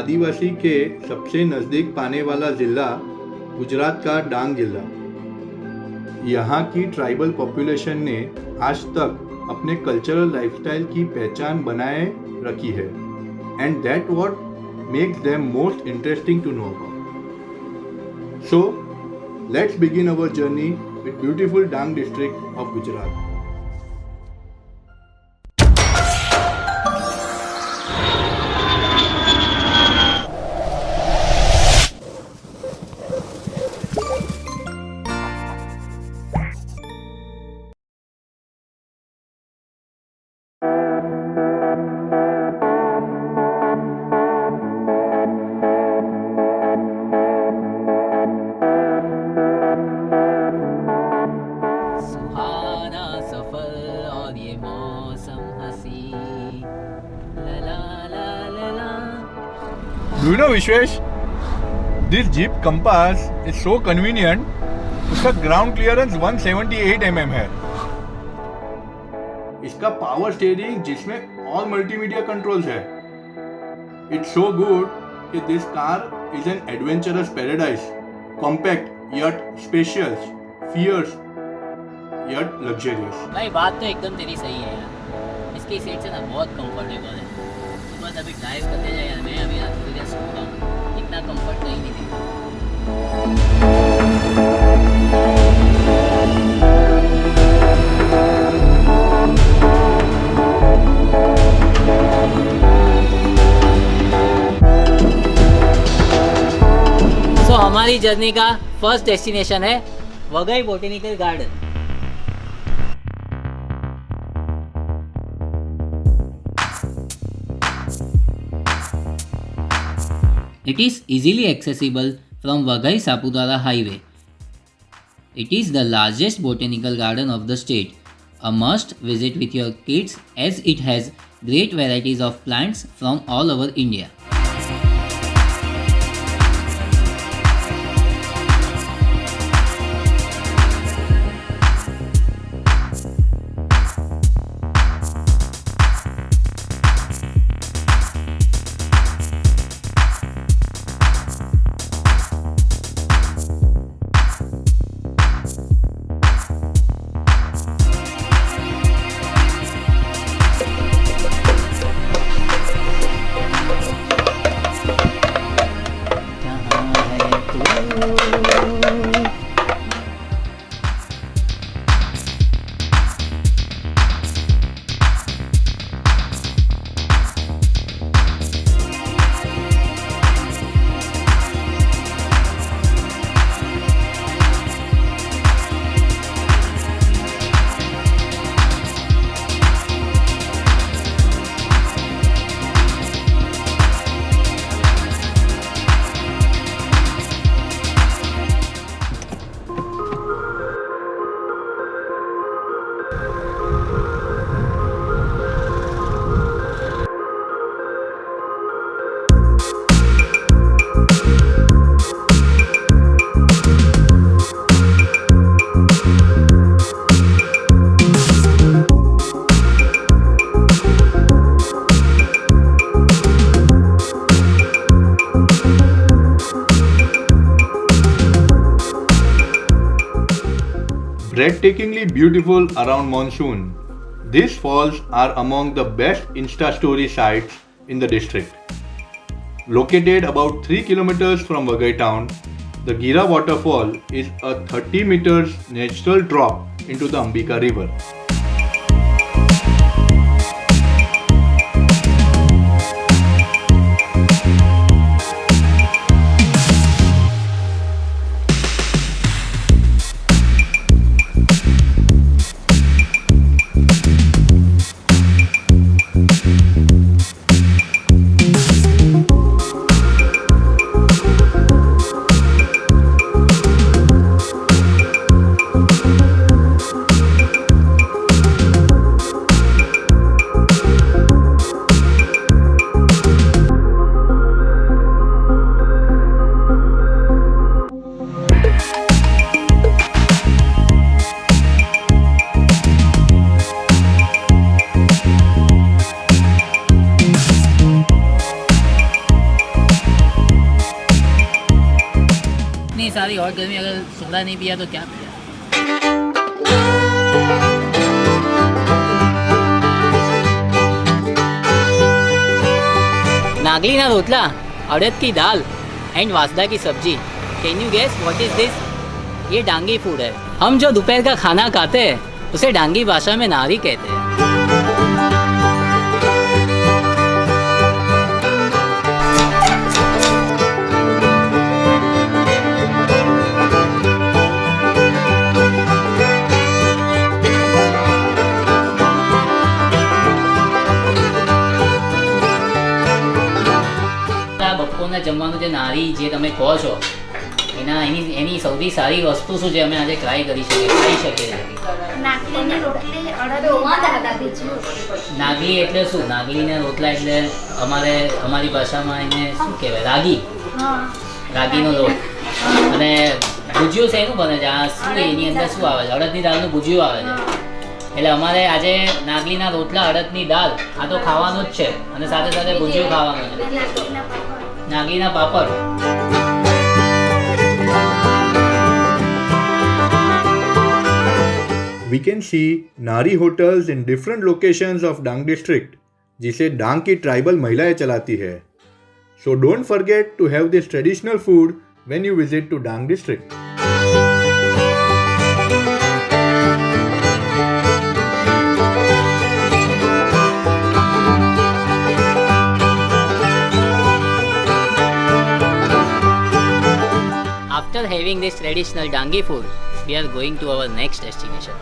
आदिवासी के सबसे नज़दीक पाने वाला ज़िला गुजरात का डांग जिला। यहाँ की ट्राइबल पॉपुलेशन ने आज तक अपने कल्चरल लाइफस्टाइल की पहचान बनाए रखी है and that what makes them most interesting to know about. So let's begin our journey with beautiful Dang district of Gujarat. Do you know, Vishwesh, this Jeep Compass is so convenient. उसका ground clearance 178 mm है। इसका power steering जिसमें all multimedia controls है। It's so good कि this car is an adventurous paradise, compact yet spacious, fierce yet luxurious. भाई बात तो एकदम तेरी सही है यार, इसकी सीट से ना बहुत कंफर्टेबल है। बस अभी ड्राइव करते जाए यार, मैं अभी ना थोड़ी देर सो रहा हूँ, इतना कंफर्ट कहीं नहीं दिखा। सो हमारी जर्नी का फर्स्ट डेस्टिनेशन है Waghai botanical garden. It is easily accessible from Waghai Saputara Highway. It is the largest botanical garden of the state. A must visit with your kids as it has great varieties of plants from all over India. Breathtakingly beautiful around monsoon, these falls are among the best Insta story sites in the district. Located about 3 kilometers from Waghai town, the Gira waterfall is a 30 meters natural drop into the Ambika river. और गर्मी, अगर soda नहीं पिया तो क्या पिया. नागलीना रोटला, अड़द की दाल and वासदा की सब्जी. Can you guess what is this? ये डांगी फूड है. हम जो दोपहर का खाना खाते हैं उसे डांगी भाषा में नाहरी कहते हैं. બપોરના જમવાનું જે નારી જે તમે કહો છો એની સૌથી સારી વસ્તુ શું છે અમે આજે ટ્રાય કરી શકીએ ખાઈ શકીએ? નાગલીની રોટલી નાગલી એટલે શું? નાગલીના રોટલા એટલે અમારી ભાષામાં એને શું કહેવાય? રાગી. રાગીનો લોટ. અને ભુજિયું છે એનું બને છે. આ શું એની અંદર શું આવે છે? અડદની દાળનું ભુજિયું આવે છે. એટલે અમારે આજે નાગલીના રોટલા, અડદની દાળ આ તો ખાવાનું જ છે અને સાથે સાથે ભુજિયું ખાવાનું છે. નાગલીના પાપડ. We can see Nahri hotels in different locations of Dang district, जिसे डांग की ट्राइबल महिलाएं चलाती है. So don't forget to have this traditional food when you visit to Dang district. After having this traditional Dangi food, we are going to our next destination.